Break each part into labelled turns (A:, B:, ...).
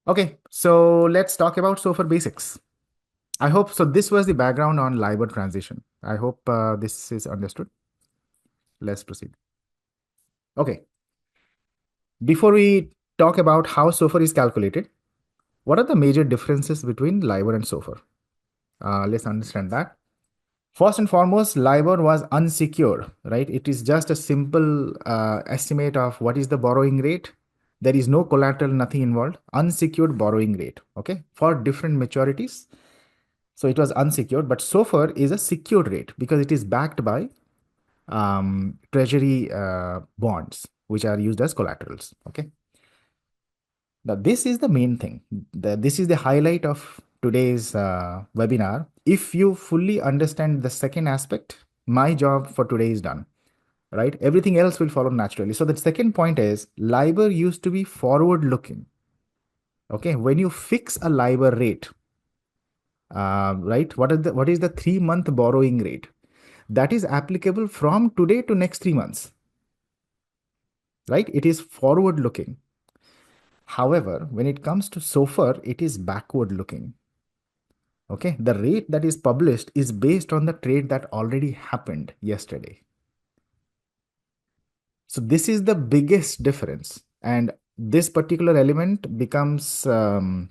A: Okay, so let's talk about SOFR basics. I hope so. This was the background on LIBOR transition. I hope this is understood. Let's proceed. Okay, before we talk about how SOFR is calculated, what are the major differences between LIBOR and SOFR? Let's understand that. First and foremost, LIBOR was unsecured, right? It is just a simple estimate of what is the borrowing rate. There is no collateral, nothing involved. Unsecured borrowing rate, okay, for different maturities. So it was unsecured, but SOFR is a secured rate because it is backed by treasury bonds, which are used as collaterals. Okay. Now, this is the main thing. This is the highlight of today's webinar. If you fully understand the second aspect, my job for today is done, right? Everything else will follow naturally. So the second point is LIBOR used to be forward looking. Okay. When you fix a LIBOR rate, right, what is the 3-month borrowing rate? That is applicable from today to next 3 months, right? It is forward looking. However, when it comes to SOFR, it is backward looking. Okay, the rate that is published is based on the trade that already happened yesterday. So this is the biggest difference, and this particular element becomes the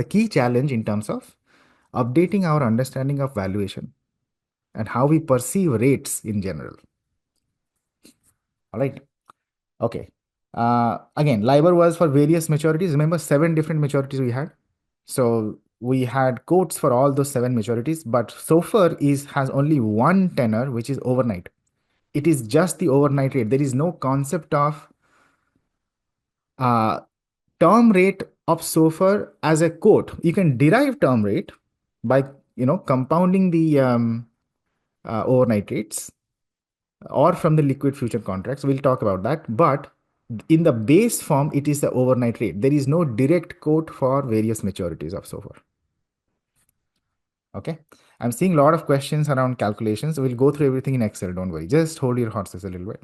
A: key challenge in terms of updating our understanding of valuation and how we perceive rates in general. All right. Okay. Again, LIBOR was for various maturities. Remember, 7 different maturities we had. So we had quotes for all those 7 maturities, but SOFR has only one tenor, which is overnight. It is just the overnight rate. There is no concept of uh, term rate of SOFR as a quote. You can derive term rate by compounding the overnight rates or from the liquid future contracts. We'll talk about that. But in the base form, it is the overnight rate. There is no direct quote for various maturities of SOFR. Okay. I'm seeing a lot of questions around calculations. We'll go through everything in Excel. Don't worry. Just hold your horses a little bit.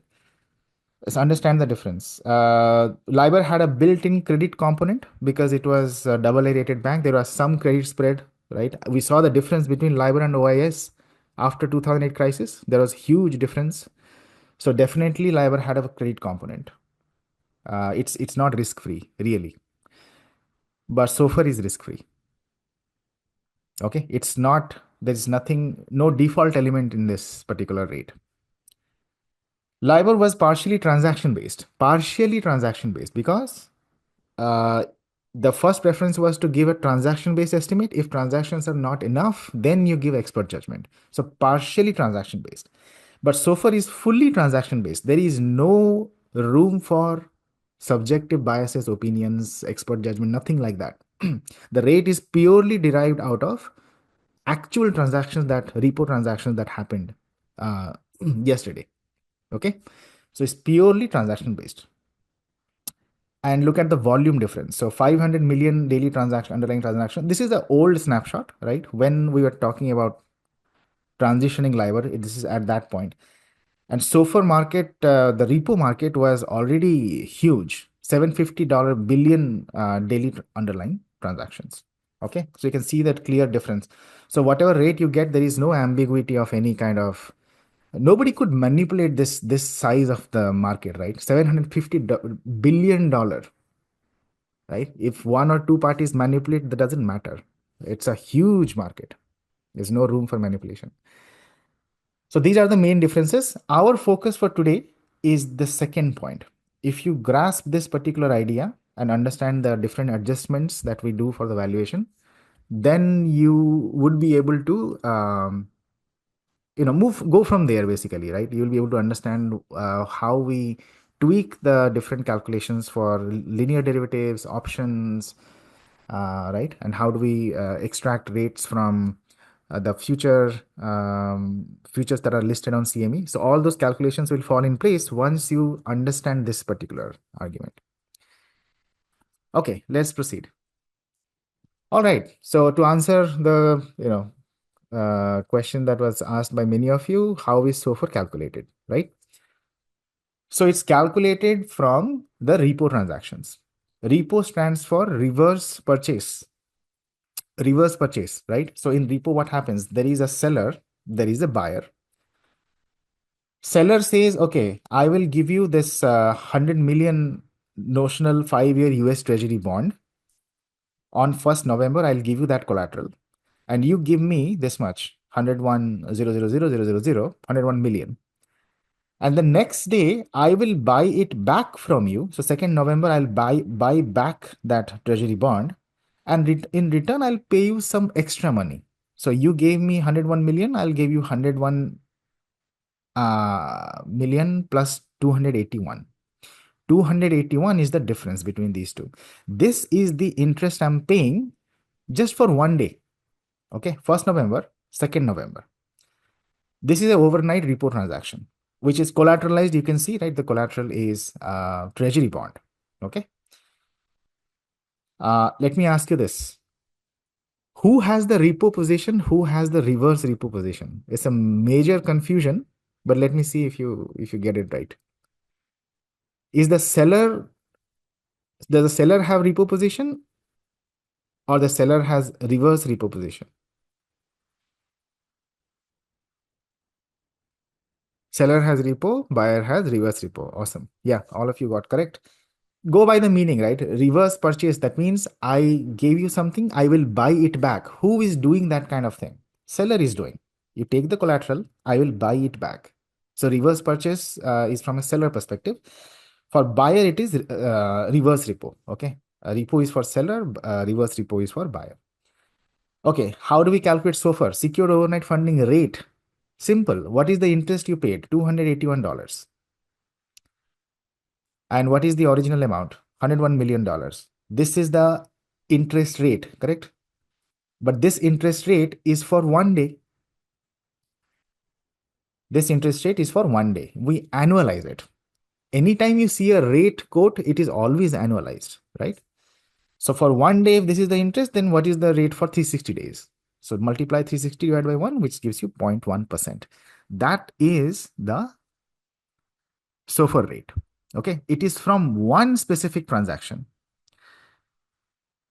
A: Let's understand the difference. LIBOR had a built-in credit component because it was a double A rated bank. There was some credit spread, right? We saw the difference between LIBOR and OIS after 2008 crisis. There was huge difference. So definitely LIBOR had a credit component. It's not risk-free, really. But SOFR is risk-free. Okay, it's not, there's nothing, no default element in this particular rate. LIBOR was partially transaction based because uh, the first preference was to give a transaction based estimate. If transactions are not enough, then you give expert judgment. So partially transaction based. But SOFR is fully transaction based. There is no room for subjective biases, opinions, expert judgment, nothing like that. The rate is purely derived out of actual transactions, that repo transactions that happened yesterday. Okay, so it's purely transaction based. And look at the volume difference. So 500 million daily transaction, underlying transaction. This is the old snapshot, right? When we were talking about transitioning LIBOR, this is at that point. And SOFR market, the repo market was already huge, $750 billion daily underlying transactions. Okay, so you can see that clear difference. So whatever rate you get, there is no ambiguity of any kind of, nobody could manipulate this size of the market, right? $750 billion, right? If one or two parties manipulate, that doesn't matter. It's a huge market. There's no room for manipulation. So these are the main differences. Our focus for today is the second point. If you grasp this particular idea and understand the different adjustments that we do for the valuation, then you would be able to go from there, basically, right? You'll be able to understand how we tweak the different calculations for linear derivatives, options, right? And how do we extract rates from the futures that are listed on CME. So all those calculations will fall in place once you understand this particular argument. Okay, let's proceed. All right. So to answer the question that was asked by many of you, how is SOFR calculated, right? So it's calculated from the repo transactions. Repo stands for reverse purchase. Reverse purchase, right? So in repo, what happens? There is a seller, there is a buyer. Seller says, okay, I will give you this 100 million notional 5-year US Treasury bond. On 1st November, I'll give you that collateral. And you give me this much, 101 million. And the next day, I will buy it back from you. So 2nd November, I'll buy back that treasury bond. And in return, I'll pay you some extra money. So you gave me 101 million, I'll give you 101 million plus 281. 281 is the difference between these two. This is the interest I'm paying just for one day. Okay, 1st November, 2nd November. This is an overnight repo transaction, which is collateralized. You can see, right? The collateral is treasury bond. Okay. Let me ask you this. Who has the repo position? Who has the reverse repo position? It's a major confusion, but let me see if you get it right. Is the seller, does the seller have repo position, or the seller has reverse repo position? Seller has repo, buyer has reverse repo. Awesome. Yeah, all of you got correct. Go by the meaning, right? Reverse purchase. That means I gave you something, I will buy it back. Who is doing that kind of thing? Seller is doing. You take the collateral, I will buy it back. So reverse purchase is from a seller perspective. For buyer, it is reverse repo. Okay. Repo is for seller, reverse repo is for buyer. Okay. How do we calculate SOFR? Secured overnight funding rate. Simple. What is the interest you paid? $281. And what is the original amount? $101 million. This is the interest rate, correct? But this interest rate is for one day. This interest rate is for one day. We annualize it. Anytime you see a rate quote, it is always annualized, right? So for one day, if this is the interest, then what is the rate for 360 days? So multiply 360 divided by 1, which gives you 0.1%. That is the SOFR rate. Okay, it is from one specific transaction.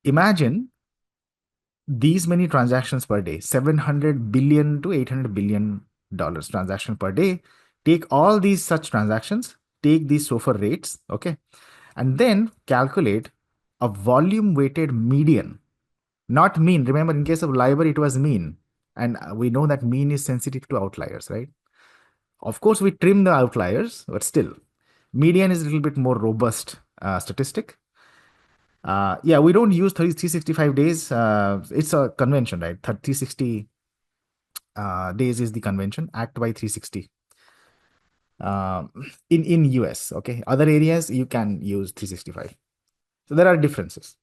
A: Imagine these many transactions per day, 700 billion to 800 billion dollars transaction per day. Take all these such transactions, take these SOFR rates, okay, and then calculate a volume weighted median, not mean. Remember, in case of LIBOR, it was mean, and we know that mean is sensitive to outliers, right? Of course, we trim the outliers, but still, median is a little bit more robust statistic. Yeah, we don't use 365 days. It's a convention, right? 360 days is the convention, Act by 360. In US, okay. Other areas, you can use 365. So there are differences.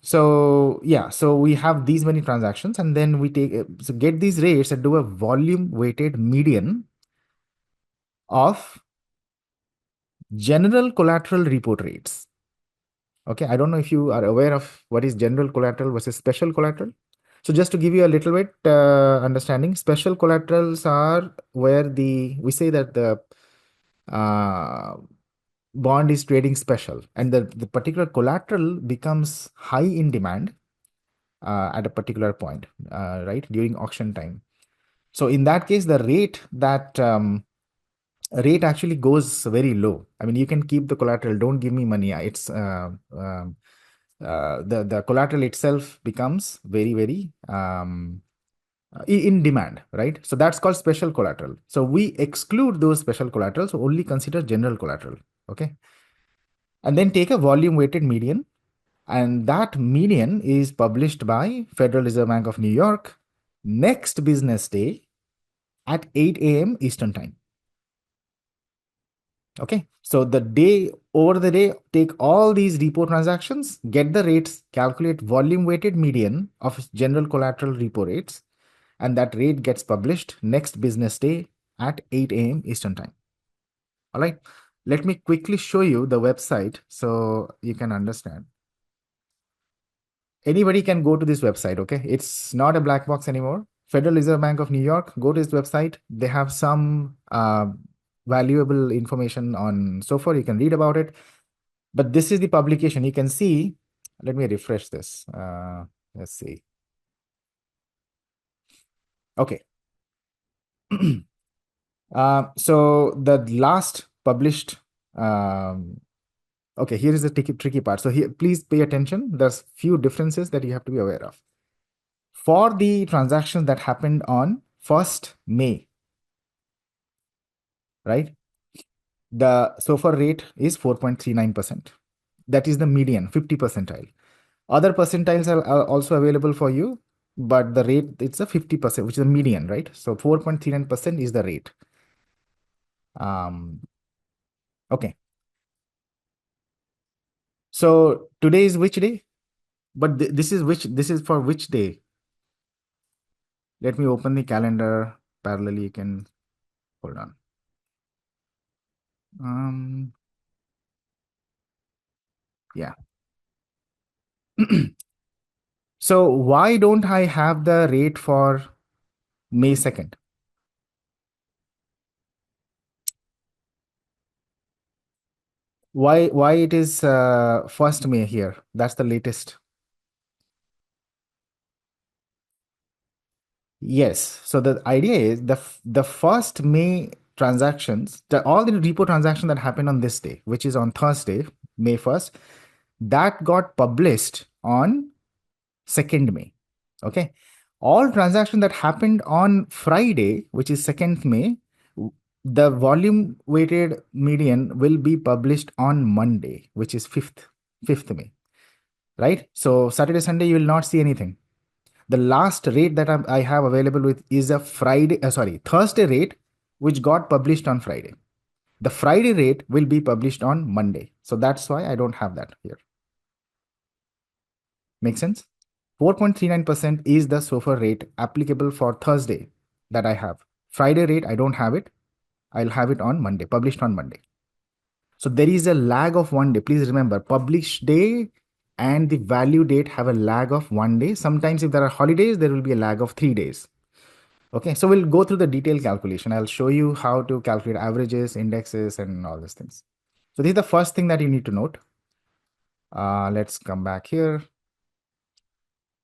A: So yeah, so we have these many transactions, and then we take, so get these rates and do a volume weighted median of general collateral report rates. Okay, I don't know if you are aware of what is general collateral versus special collateral. So just to give you a little bit understanding, special collaterals are where we say that the bond is trading special, and the particular collateral becomes high in demand at a particular point, right, during auction time. So in that case, the rate actually goes very low. I mean, you can keep the collateral, don't give me money. It's the collateral itself becomes very, very in demand, right? So that's called special collateral. So we exclude those special collaterals, so only consider general collateral, okay? And then take a volume weighted median, and that median is published by Federal Reserve Bank of New York next business day at 8 a.m. Eastern time. Okay, so over the day, take all these repo transactions, get the rates, calculate volume weighted median of general collateral repo rates, and that rate gets published next business day at 8 a.m. Eastern time. All right, let me quickly show you the website so you can understand. Anybody can go to this website, okay? It's not a black box anymore. Federal Reserve Bank of New York, go to this website. They have some valuable information on SOFR. You can read about it. But this is the publication. You can see, let me refresh this. Let's see. Okay. So the last published, um, okay, here is the tricky part. So here, please pay attention. There's few differences that you have to be aware of. For the transactions that happened on 1st May, right? The SOFR rate is 4.39%. That is the median, 50 percentile. Other percentiles are also available for you, but the rate, it's a 50%, which is the median, right? So 4.39% is the rate. Okay. So today is which day? But this is for which day? Let me open the calendar parallelly. You can hold on. Yeah. So why don't I have the rate for May 2nd? Why it is 1st May here? That's the latest. Yes. So the idea is the 1st May transactions, all the repo transaction that happened on this day, which is on Thursday, May 1st, that got published on 2nd May. Okay. All transactions that happened on Friday, which is 2nd May, the volume weighted median will be published on Monday, which is 5th May. Right? So Saturday, Sunday, you will not see anything. The last rate that I have available with is a Thursday rate, which got published on Friday. The Friday rate will be published on Monday. So that's why I don't have that here. Make sense? 4.39% is the SOFR rate applicable for Thursday that I have. Friday rate, I don't have it. I'll have it on Monday, published on Monday. So there is a lag of 1 day. Please remember, published day and the value date have a lag of 1 day. Sometimes if there are holidays, there will be a lag of 3 days. Okay, so we'll go through the detailed calculation. I'll show you how to calculate averages, indexes, and all these things. So this is the first thing that you need to note. Let's come back here.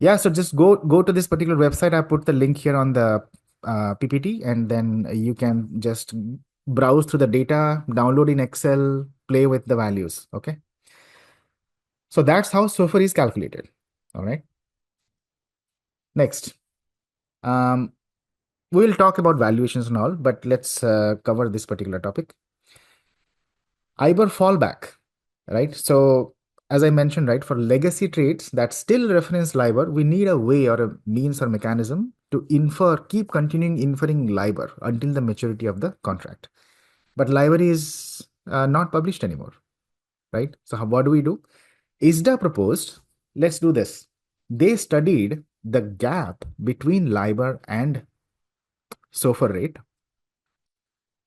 A: Yeah, so just go to this particular website. I put the link here on the PPT, and then you can just browse through the data, download in Excel, play with the values. Okay. So that's how SOFR is calculated. All right. Next, we'll talk about valuations and all, but let's cover this particular topic. IBOR fallback, right? So as I mentioned, right, for legacy trades that still reference LIBOR, we need a way or a means or mechanism to keep continuing inferring LIBOR until the maturity of the contract. But LIBOR is not published anymore, right? So what do we do? ISDA proposed, let's do this. They studied the gap between LIBOR and SOFR rate,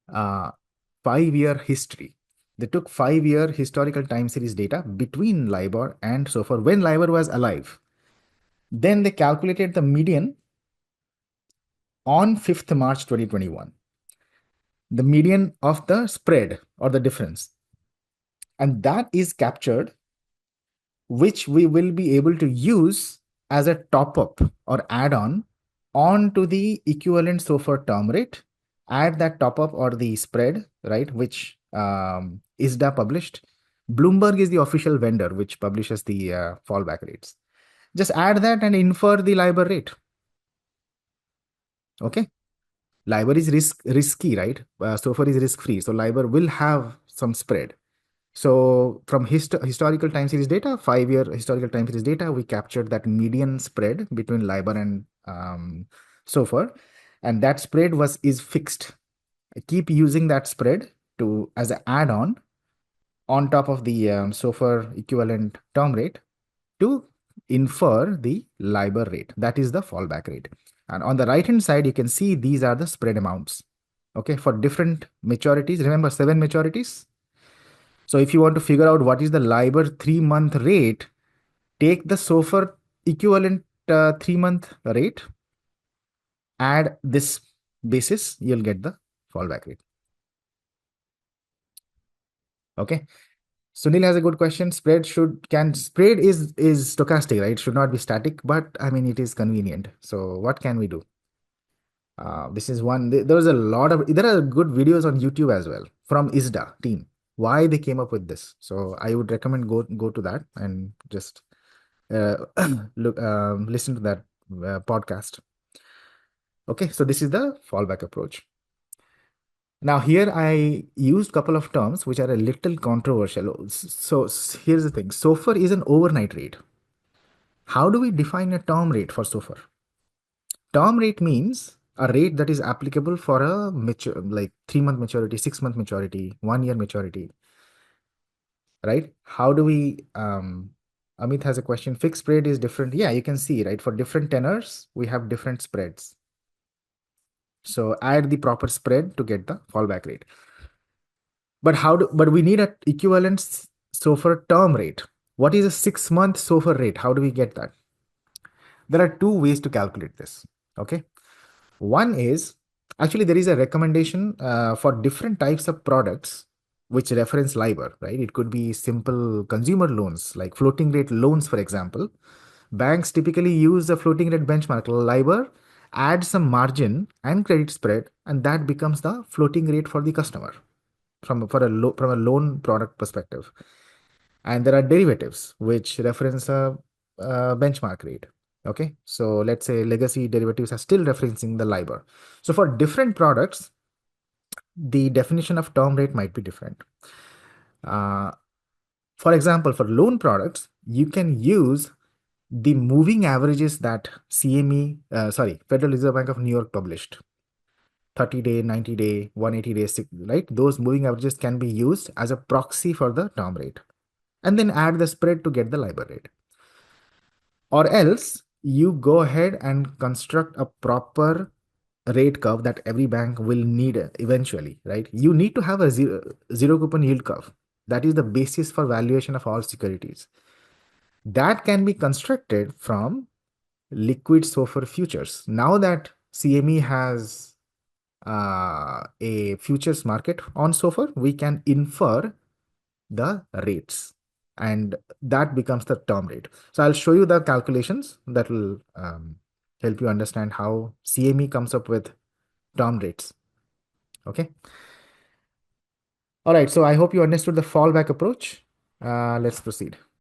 A: 5-year history. They took 5-year historical time series data between LIBOR and SOFR when LIBOR was alive. Then they calculated the median on 5th March 2021, the median of the spread or the difference. And that is captured, which we will be able to use as a top up or add on to the equivalent SOFR term rate, add that top up or the spread, right, which ISDA published. Bloomberg is the official vendor which publishes the fallback rates. Just add that and infer the LIBOR rate. Okay. LIBOR is risky, right? SOFR is risk free. So LIBOR will have some spread. So from historical time series data, 5-year historical time series data, we captured that median spread between LIBOR and SOFR, and that spread is fixed. I keep using that spread as an add-on on top of the SOFR equivalent term rate to infer the LIBOR rate. That is the fallback rate. And on the right-hand side, you can see these are the spread amounts. Okay, for different maturities. Remember 7 maturities. So if you want to figure out what is the LIBOR 3-month rate, take the SOFR equivalent 3-month rate, add this basis, you'll get the fallback rate. Okay. Sunil has a good question. Spread is stochastic, right? It should not be static, but I mean it is convenient. So what can we do? This is one. There was a lot of there are good videos on YouTube as well from ISDA team. Why they came up with this? So I would recommend go to that and just uh, listen to that podcast. Okay, so this is the fallback approach. Now here I used couple of terms which are a little controversial. So here's the thing: SOFR is an overnight rate. How do we define a term rate for SOFR? Term rate means a rate that is applicable for a mature, like 3 month maturity, 6 month maturity, 1 year maturity, right? How do we? Amit has a question. Fixed spread is different. Yeah, you can see, right? For different tenors, we have different spreads. So add the proper spread to get the fallback rate. But we need a equivalent SOFR term rate. What is a 6 month SOFR rate? How do we get that? There are two ways to calculate this. Okay. One is actually there is a recommendation for different types of products which reference LIBOR, right? It could be simple consumer loans like floating rate loans, for example. Banks typically use a floating rate benchmark LIBOR, add some margin and credit spread, and that becomes the floating rate for the customer from a loan product perspective. And there are derivatives which reference a benchmark rate. Okay, so let's say legacy derivatives are still referencing the LIBOR. So for different products, the definition of term rate might be different. Uh, for example, for loan products, you can use the moving averages that Federal Reserve Bank of New York published. 30-day, 90-day, 180 days, right? Those moving averages can be used as a proxy for the term rate. And then add the spread to get the LIBOR rate. Or else you go ahead and construct a proper rate curve that every bank will need eventually, right? You need to have a zero coupon yield curve. That is the basis for valuation of all securities. That can be constructed from liquid SOFR futures. Now that CME has a futures market on SOFR, we can infer the rates and that becomes the term rate. So I'll show you the calculations that will help you understand how CME comes up with term rates. Okay. All right. So I hope you understood the fallback approach. Let's proceed.